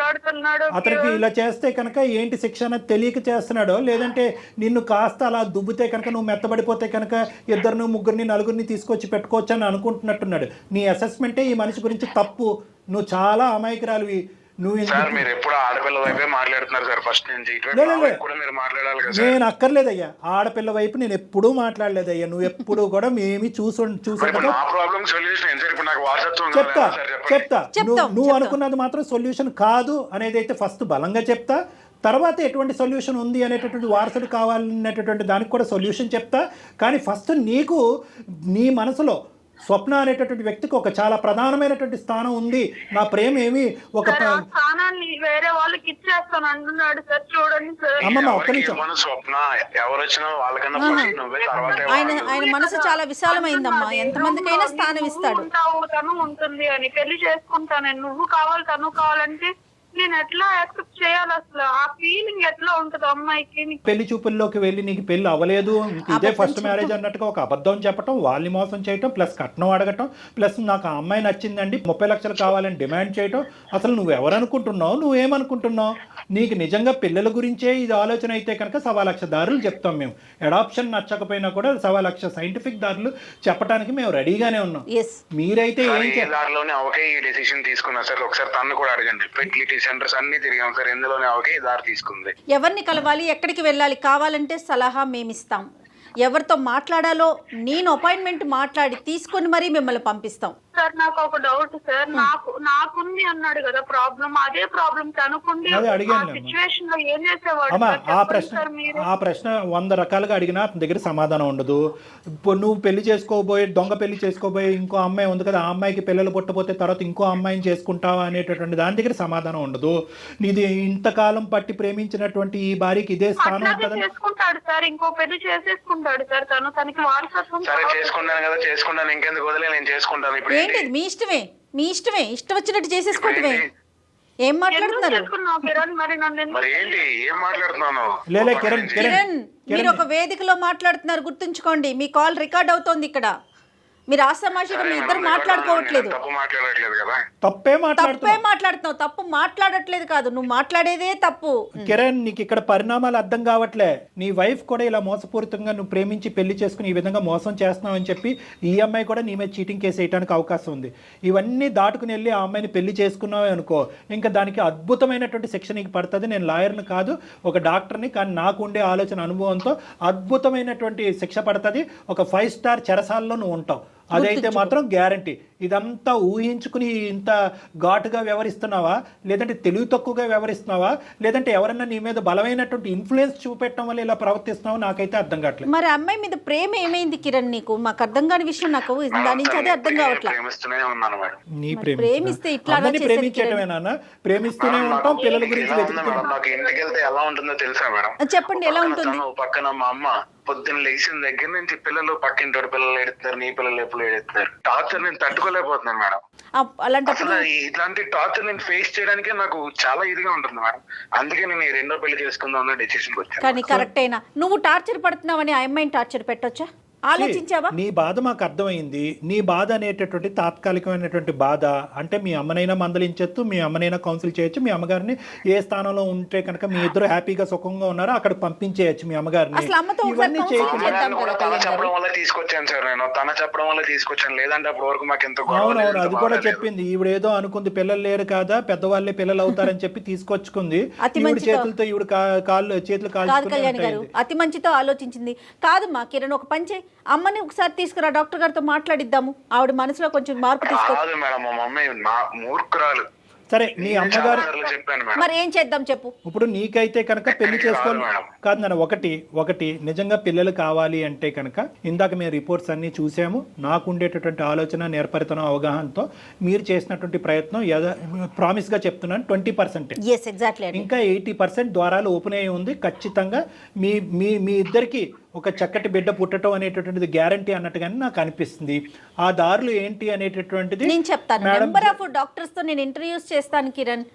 Speaker 2: అతనికి ఇలా చేస్తే కనుక ఏంటి శిక్ష అనేది తెలియక చేస్తున్నాడో, లేదంటే నిన్ను కాస్త అలా దుబ్బితే కనుక నువ్వు మెత్తబడిపోతే కనుక 2, 3, 4 తీసుకొచ్చి పెట్టుకోవచ్చు అని అనుకుంటున్నట్టున్నాడు. నీ అసెస్మెంటే ఈ మనిషి గురించి తప్పు. నువ్వు చాలా అమాయకురాలివి.
Speaker 4: సార్ మీరు ఎప్పుడు ఆడపిల్ల వైపే మాట్లాడుతున్నారు సార్. ఫస్ట్ నుంచి కూడా మీరు మాట్లాడాలి కదా.
Speaker 2: నేను అక్కర్లేదయ్యా, ఆడపిల్ల వైపు నేను ఎప్పుడూ మాట్లాడలేదయ్యా. నువ్వు ఎప్పుడు కూడా మేమి చెప్తా. నువ్వు అనుకున్నది మాత్రం సొల్యూషన్ కాదు అనేది అయితే ఫస్ట్ బలంగా చెప్తా. తర్వాత ఎటువంటి సొల్యూషన్ ఉంది అనేటటువంటి వారసుడు కావాలనేటటువంటి దానికి కూడా సొల్యూషన్ చెప్తా. కానీ ఫస్ట్ నీకు నీ మనసులో స్వప్న అనేటటువంటి వ్యక్తికి ఒక చాలా ప్రధానమైనటువంటి స్థానం ఉంది. నా ప్రేమ ఏమి ఒక
Speaker 3: స్థానాన్ని వేరే వాళ్ళకి ఇచ్చేస్తాను అంటున్నాడు సార్. చూడండి సార్.
Speaker 2: అమ్మమ్మ ఒక్క నిమిషం.
Speaker 4: స్వప్న ఎవరు వచ్చినా వాళ్ళకన్నా
Speaker 1: ఆయన మనసు చాలా విశాలమైందమ్మా. ఎంతమందికైనా స్థానం ఇస్తాడు.
Speaker 3: తను ఉంటుంది అని పెళ్లి చేసుకుంటాను, నువ్వు కావాలి తను కావాలంటే నేను ఎట్లా యాక్సెప్ట్ చేయాలి? అసలు ఆ ఫీలింగ్ ఎట్లా ఉంటుంది అమ్మాయికి?
Speaker 2: పెళ్లి చూపుల్లోకి వెళ్ళి నీకు పెళ్లి అవ్వలేదు, ఇదే ఫస్ట్ మ్యారేజ్ అన్నట్టుగా ఒక అబద్ధం చెప్పడం, వాళ్ళని మోసం చేయటం, ప్లస్ కట్నం అడగటం, ప్లస్ నాకు ఆ అమ్మాయి నచ్చిందండి 30 లక్షలు కావాలని డిమాండ్ చేయటం. అసలు నువ్వు ఎవరనుకుంటున్నావు? నువ్వేమనుకుంటున్నావు? నీకు నిజంగా పిల్లల గురించే ఇది ఆలోచన అయితే కనుక 1,00,000 దారులు చెప్తాం మేము. అడాప్షన్ నచ్చకపోయినా కూడా 1,00,000 సైంటిఫిక్ దారులు చెప్పడానికి మేము రెడీగానే ఉన్నాం. మీరైతే
Speaker 4: డెసిషన్ తీసుకున్నా సార్. ఒకసారి తను కూడా అడగండి. ఫెర్టిలిటీ సెంటర్స్ అన్ని తిరిగాం సార్. ఎందులోనే అవకే దారి తీసుకుంది.
Speaker 1: ఎవరిని కలవాలి, ఎక్కడికి వెళ్ళాలి కావాలంటే సలహా మేమిస్తాం. ఎవరితో మాట్లాడాలో నేను అపాయింట్మెంట్ మాట్లాడి తీసుకొని మరీ మిమ్మల్ని పంపిస్తాం.
Speaker 3: సార్ నాకు ఒక డౌట్ సార్. నాకుంది అన్నాడు కదా ప్రాబ్లం, అదే ప్రాబ్లం తనుకుంది. సిచ్యువేషన్ లో ఏం చేసేవాడు?
Speaker 2: ఆ ప్రశ్న 100 రకాలుగా అడిగినా అతని దగ్గర సమాధానం ఉండదు. నువ్వు పెళ్లి చేసుకోబోయే దొంగ పెళ్లి చేసుకోబోయే ఇంకో అమ్మాయి ఉంది కదా, ఆ అమ్మాయికి పిల్లలు పుట్టపోతే తర్వాత ఇంకో అమ్మాయిని చేసుకుంటావా అనేటటువంటి దాని దగ్గర సమాధానం ఉండదు. నీది ఇంతకాలం పట్టి ప్రేమించినటువంటి ఈ భార్యకి ఇదే స్థానం ఉంటుంది.
Speaker 3: చేసుకుంటాడు సార్, ఇంకో పెళ్లి చేసేసుకుంటాడు సార్. తనకి వారసత్వం
Speaker 4: చేసుకున్నాను కదా, చేసుకున్నాను, ఇంకెందుకు వదిలే, నేను చేసుకుంటాను. ఇప్పుడు
Speaker 1: ఏంటి మీ ఇష్టమే, మీ ఇష్టమే, ఇష్టం వచ్చినట్టు చేసేసుకోవటమే. ఏం మాట్లాడుతున్నారు? కిరణ్, మీరు ఒక వేదికలో మాట్లాడుతున్నారు, గుర్తుంచుకోండి. మీ కాల్ రికార్డ్ అవుతోంది ఇక్కడ. మీరు ఆసమాషిగా మీ ఇద్దరు మాట్లాడుకోవట్లేదు.
Speaker 2: తప్పే
Speaker 1: మాట్లాడుతున్నావు. తప్పు మాట్లాడట్లేదు కాదు, నువ్వు మాట్లాడేదే తప్పు.
Speaker 2: కిరణ్, నీకు ఇక్కడ పరిణామాలు అర్థం కావట్లే. నీ వైఫ్ కూడా ఇలా మోసపూరితంగా నువ్వు ప్రేమించి పెళ్లి చేసుకుని ఈ విధంగా మోసం చేస్తున్నావు అని చెప్పి ఈ అమ్మాయి కూడా నీ మీద చీటింగ్ కేసు వేయడానికి అవకాశం ఉంది. ఇవన్నీ దాటుకుని వెళ్ళి ఆ అమ్మాయిని పెళ్లి చేసుకున్నావే అనుకో, ఇంకా దానికి అద్భుతమైనటువంటి శిక్ష నీకు పడుతుంది. నేను లాయర్ని కాదు, ఒక డాక్టర్ని, కానీ నాకు ఉండే ఆలోచన అనుభవంతో అద్భుతమైనటువంటి శిక్ష పడుతుంది. ఒక 5 స్టార్ చెరసాలలో నువ్వు ఉంటావు. అదైతే మాత్రం గ్యారంటీ. ఇదంతా ఊహించుకుని ఇంత ఘాటుగా వ్యవహరిస్తున్నావా, లేదంటే తెలివి తక్కువగా వ్యవహరిస్తున్నావా, లేదంటే ఎవరన్నా నీ మీద బలమైనటువంటి ఇన్ఫ్లుయెన్స్ చూపెట్టడం వల్ల ఇలా ప్రవర్తిస్తున్నావా, నాకైతే అర్థం కావట్లేదు.
Speaker 1: మరి అమ్మాయి మీద ప్రేమ ఏమైంది కిరణ్ నీకు? మాకు అర్థం కాని విషయం, నాకు దాని నుంచి అదే అర్థం కావట్లేదు.
Speaker 2: నీ
Speaker 1: ప్రేమిస్తే ఇట్లా
Speaker 2: ప్రేమించటమేనా? ప్రేమిస్తూనే ఉంటాం, పిల్లల గురించి
Speaker 4: ఎలా ఉంటుందో తెలుసా మేడం?
Speaker 1: చెప్పండి, ఎలా ఉంటుంది?
Speaker 4: పక్కన మా అమ్మ పొద్దున్న లేచిన దగ్గర నుంచి పిల్లలు పక్కింటి పిల్లలు ఎడుతారు, నీ పిల్లలు ఎప్పుడు ఎడుతారు. టార్చర్ నేను తట్టుకోలేకపోతున్నాను మేడం. అసలు ఇట్లాంటి టార్చర్ నేను ఫేస్ చేయడానికే నాకు చాలా ఇదిగా ఉంటుంది మేడం. అందుకే నేను 2వ పెళ్లి చేసుకుందాం అన్న డెసిషన్ వచ్చాను.
Speaker 1: కానీ కరెక్ట్ అయినా నువ్వు టార్చర్ పడుతున్నావని ఆ అమ్మాయిని టార్చర్ పెట్టొచ్చా? ఆలోచించావా?
Speaker 2: నీ బాధ మాకు అర్థమైంది. నీ బాధ అనేటటువంటి తాత్కాలికమైనటువంటి బాధ అంటే మీ అమ్మనైనా మందలించచ్చు, మీ అమ్మనైనా కౌన్సిల్ చేయొచ్చు, మీ అమ్మగారిని ఏ స్థానంలో ఉంటే కనుక మీ ఇద్దరు హ్యాపీగా సుఖంగా ఉన్నారో అక్కడ పంపించేయచ్చు మీ అమ్మగారిని.
Speaker 4: ఇవన్నీ చేయకుండా తన చెప్పడం వల్ల తీసుకొచ్చాను సార్ నేను. తన చెప్పడం వల్ల తీసుకొచ్చాను, లేదంటే అప్పటి వరకు మాకు ఎంతో.
Speaker 2: అవునవును, అది కూడా చెప్పింది. ఈవిడ ఏదో అనుకుంది, పిల్లలు లేరు కదా, పెద్దవాళ్ళే పిల్లలు అవుతారని చెప్పి తీసుకొచ్చుకుంది. ఈవిడ చేతులతో ఈవిడ చేతులు కాల్చుకుని
Speaker 1: అతి మంచితో ఆలోచించింది. కాదమ్మా కిరణ్, ఒక పంచే అమ్మని ఒకసారి తీసుకురా, డాక్టర్ గారితో మాట్లాడిద్దాము. ఆవిడ మనసులో కొంచెం మార్పు తీసుకో.
Speaker 2: సరే, నీ అమ్మగారు
Speaker 1: మరి ఏం చేద్దాం చెప్పు.
Speaker 2: ఇప్పుడు నీకైతే కనుక పెళ్లి చేసుకోవాలి కాదు నాన్న. ఒకటి నిజంగా పిల్లలు కావాలి అంటే కనుక ఇందాక మేము రిపోర్ట్స్ అన్ని చూసాము. నాకు ఉండేటటువంటి ఆలోచన, నేర్పరితనం, అవగాహనతో మీరు చేసినటువంటి ప్రయత్నం ప్రామిస్ గా చెప్తున్నాను 20%. ఇంకా 80% ద్వారాలు ఓపెన్ అయ్యి ఉంది. ఖచ్చితంగా మీ ఇద్దరికి ఒక చక్కటి బిడ్డ పుట్టడం అనేటటువంటిది గ్యారంటీ అన్నట్టుగానే నాకు అనిపిస్తుంది. ఆ దారులు ఏంటి అనేటటువంటిది
Speaker 1: నేను చెప్తాను. నెంబర్ ఆఫ్ డాక్టర్స్ తో నేను ఇంటర్వ్యూస్ చేస్తాను కిరణ్.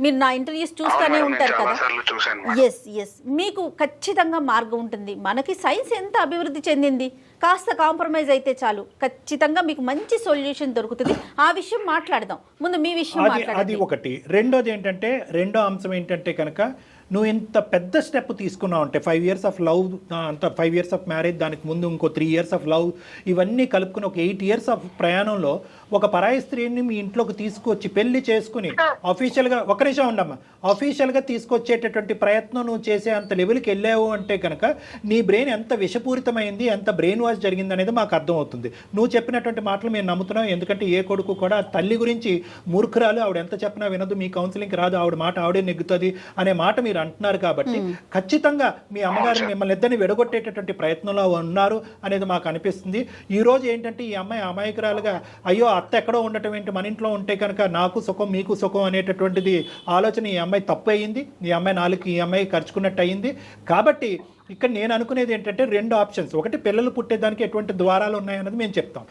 Speaker 1: మీరు నా ఇంటర్వ్యూస్ చూస్తూనే ఉంటారు
Speaker 4: చాలా
Speaker 1: కదా.
Speaker 4: సార్లు చూశాను.
Speaker 1: ఎస్ మీకు ఖచ్చితంగా మార్గం ఉంటుంది. మనకి సైన్స్ ఎంత అభివృద్ధి చెందింది, కాస్త కాంప్రమైజ్ అయితే చాలు, ఖచ్చితంగా మీకు మంచి సొల్యూషన్ దొరుకుతుంది. ఆ విషయం మాట్లాడదాం. ముందు మీ విషయం
Speaker 2: అది
Speaker 1: మాట్లాడండి.
Speaker 2: ఒకటి. రెండోది ఏంటంటే, రెండో అంశం ఏంటంటే కనుక నువ్వు ఇంత పెద్ద స్టెప్ తీసుకున్నావు అంటే 5 years ఆఫ్ లవ్, అంత 5 years ఆఫ్ మ్యారేజ్, దానికి ముందు ఇంకో 3 years ఆఫ్ లవ్, ఇవన్నీ కలుపుకుని ఒక 8 years ఆఫ్ ప్రయాణంలో ఒక పరాయి స్త్రీని మీ ఇంట్లోకి తీసుకొచ్చి పెళ్లి చేసుకుని అఫీషియల్గా, ఒక నిమిషం ఉండమ్మా, అఫీషియల్గా తీసుకొచ్చేటటువంటి ప్రయత్నం నువ్వు చేసే అంత లెవెల్కి వెళ్ళావు అంటే కనుక నీ బ్రెయిన్ ఎంత విషపూరితమైంది, ఎంత బ్రెయిన్ వాష్ జరిగింది అనేది మాకు అర్థమవుతుంది. నువ్వు చెప్పినటువంటి మాటలు మేము నమ్ముతున్నాం. ఎందుకంటే ఏ కొడుకు కూడా తల్లి గురించి మూర్ఖురాలు, ఆవిడ ఎంత చెప్పినా వినదు, మీ కౌన్సిలింగ్కి రాదు, ఆవిడ మాట ఆవిడే నెగ్గుతుంది అనే మాట మీరు అంటున్నారు. కాబట్టి ఖచ్చితంగా మీ అమ్మగారు మిమ్మల్ని ఇద్దరిని విడగొట్టేటటువంటి ప్రయత్నంలో ఉన్నారు అనేది మాకు అనిపిస్తుంది. ఈ రోజు ఏంటంటే ఈ అమ్మాయి అమాయకురాలుగా, అయ్యో అత్త ఎక్కడో ఉండటం ఏంటి, మన ఇంట్లో ఉంటే కనుక నాకు సుఖం మీకు సుఖం అనేటటువంటిది ఆలోచన ఈ అమ్మాయి తప్పు అయ్యింది. ఈ అమ్మాయి నాలుగు ఈ అమ్మాయి ఖర్చుకున్నట్టు అయ్యింది. కాబట్టి ఇక్కడ నేను అనుకునేది ఏంటంటే 2 ఆప్షన్స్. ఒకటి, పిల్లలు పుట్టేదానికి ఎటువంటి ద్వారాలు ఉన్నాయన్నది మేము చెప్తాం.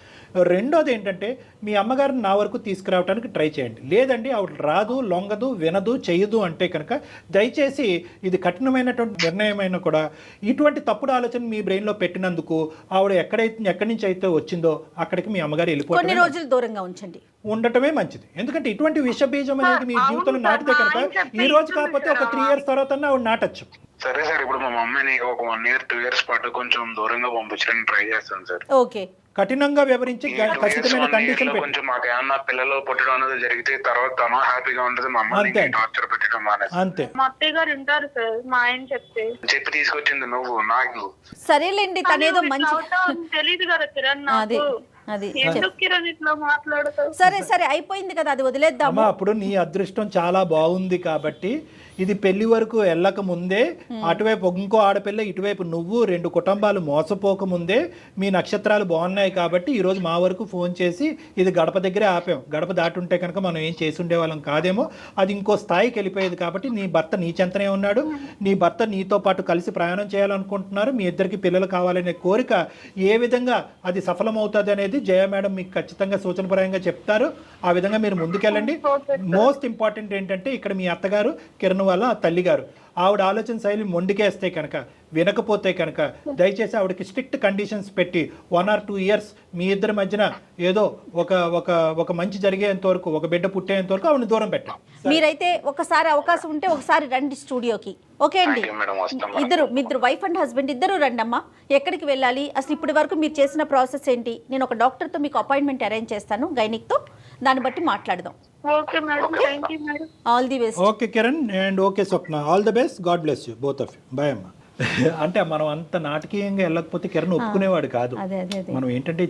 Speaker 2: రెండోది ఏంటంటే మీ అమ్మగారిని నా వరకు తీసుకురావడానికి ట్రై చేయండి. లేదండి ఆవిడ రాదు, లొంగదు, వినదు, చేయదు అంటే కనుక దయచేసి ఇది కఠినమైనటువంటి నిర్ణయమైనా కూడా ఇటువంటి తప్పుడు ఆలోచన మీ బ్రెయిన్లో పెట్టినందుకు ఆవిడ ఎక్కడి నుంచి అయితే వచ్చిందో అక్కడికి మీ అమ్మగారు వెళ్ళిపోవడం,
Speaker 1: కొన్ని రోజులు దూరంగా ఉంచండి,
Speaker 2: ఉండటమే మంచిది. ఎందుకంటే ఇటువంటి విష బీజం అనేది మీ జీవితంలో నాటితే కనుక ఈ రోజు కాకపోతే ఒక 3 years తర్వాత ఆవిడ నాటచ్చు.
Speaker 4: సరే సార్, ఇప్పుడు మా మమ్మీని ఒక 1 year 2 years పాటు కొంచెం దూరంగా పంపించడానికి ట్రై చేస్తాను సార్.
Speaker 1: ఓకే,
Speaker 2: కఠినంగా వివరించి ఖచ్చితమైన కండిషన్ పెట్టి
Speaker 4: కొంచెం మాకు ఏమన్నా పిల్లలు పుట్టడం అనేది జరిగితే తర్వాత తను హ్యాపీగా ఉంటుంది, మా అమ్మని టార్చర్ పెట్టడం మానేసి.
Speaker 2: అంతే.
Speaker 3: మా అత్తయ్య గారు వింటారు సార్ మా ఆయన
Speaker 4: చెప్పి తీసుకొచ్చింది నువ్వు నాకు.
Speaker 1: సరేలేండి, తనేదో మంచి
Speaker 3: తెలియదు కదా కిరణ్ నాకు.
Speaker 1: అది
Speaker 3: ఎందుకు కిరణ్ ఇట్లా మాట్లాడతావు?
Speaker 1: సరే అయిపోయింది కదా, అది వదిలేద్దాము.
Speaker 2: అప్పుడు నీ అదృష్టం చాలా బాగుంది కాబట్టి ఇది పెళ్లి వరకు వెళ్ళక ముందే అటువైపు ఇంకో ఆడపిల్ల, ఇటువైపు నువ్వు, 2 కుటుంబాలు మోసపోక ముందే మీ నక్షత్రాలు బాగున్నాయి కాబట్టి ఈరోజు మా వరకు ఫోన్ చేసి ఇది గడప దగ్గరే ఆపాం. గడప దాటి ఉంటే కనుక మనం ఏం చేసి ఉండేవాళ్ళం కాదేమో, అది ఇంకో స్థాయికి వెళ్ళిపోయేది. కాబట్టి నీ భర్త నీ చెంతనే ఉన్నాడు, నీ భర్త నీతో పాటు కలిసి ప్రయాణం చేయాలనుకుంటున్నారు, మీ ఇద్దరికి పిల్లలు కావాలనే కోరిక ఏ విధంగా అది సఫలమవుతుంది అనేది జయ మేడం మీకు ఖచ్చితంగా సూచనపరంగా చెప్తారు. ఆ విధంగా మీరు ముందుకెళ్ళండి. మోస్ట్ ఇంపార్టెంట్ ఏంటంటే ఇక్కడ మీ అత్తగారు కిరణ్ వాళ్ళ తల్లి గారు, ఆవిడ ఆలోచన శైలి మొండికేస్తే కనుక, వినకపోతే కనుక దయచేసి ఆవిడకి స్ట్రిక్ట్ కండిషన్స్ పెట్టి 1 or 2 years మీ ఇద్దరి మధ్యన ఏదో ఒక మంచి జరిగేంత వరకు, ఒక బిడ్డ పుట్టేంత వరకు ఆవిడని దూరం పెట్టండి.
Speaker 1: మీరైతే ఒకసారి అవకాశం ఉంటే ఒకసారి రండి స్టూడియోకి. ఓకే అండి, ఇద్దరు వైఫ్ అండ్ హస్బెండ్ ఇద్దరు రండి అమ్మా. ఎక్కడికి వెళ్ళాలి, అసలు ఇప్పటి వరకు మీరు చేసిన ప్రాసెస్ ఏంటి, నేను ఒక డాక్టర్తో మీకు అపాయింట్మెంట్ అరేంజ్ చేస్తాను, గైనిక్తో, దాన్ని బట్టి మాట్లాడదాం.
Speaker 3: Okay madam, thank you madam.
Speaker 1: All the best.
Speaker 2: Okay Kiran and okay Swapna, all the best, god bless you both of you. Bye అమ్మా. అంటే మనం అంత నాటకీయంగా వెళ్ళకపోతే కిరణ్ ఒప్పుకునేవాడు కాదు. మనం ఏంటంటే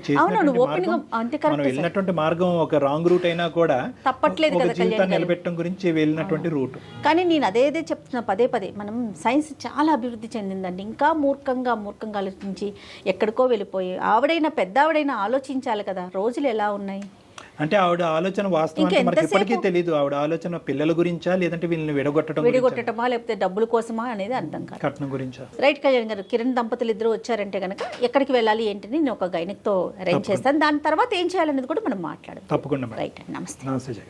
Speaker 2: మనం వెళ్ళినటువంటి మార్గం ఒక రాంగ్ రూట్ అయినా కూడా
Speaker 1: తప్పట్లేదు కదా,
Speaker 2: జీవితాన్ని నిలబెట్టడం గురించి వెళ్ళినటువంటి రూట్.
Speaker 1: కానీ నేను అదే చెప్తున్నా పదే మనం సైన్స్ చాలా అభివృద్ధి చెందిందండి. ఇంకా మూర్ఖంగా ఆలోచించి ఎక్కడికో వెళ్ళిపోయి ఆవిడైనా పెద్ద ఆవిడైనా ఆలోచించాలి కదా, రోజులు ఎలా ఉన్నాయి.
Speaker 2: అంటే ఆవిడ ఆలోచన వాస్తవానికి మనకి ఎప్పటికీ తెలియదు. ఆవిడ ఆలోచన పిల్లల గురించా, లేదంటే వీళ్ళని విడగొట్టడమా,
Speaker 1: లేకపోతే డబ్బుల కోసమా అనేది అర్థం కాదు.
Speaker 2: కట్నం గురించా.
Speaker 1: రైట్ కళ్యాణ్ గారు, కిరణ్ దంపతులు ఇద్దరు వచ్చారంటే కనుక ఎక్కడికి వెళ్ళాలి ఏంటి నేను ఒక గైనిక్తో అరేంజ్ చేస్తాను. దాని తర్వాత ఏం చేయాలనేది కూడా మనం మాట్లాడదాం.
Speaker 2: తప్పకుండా.
Speaker 1: రైట్, నమస్తే.
Speaker 2: నమస్తే జగన్.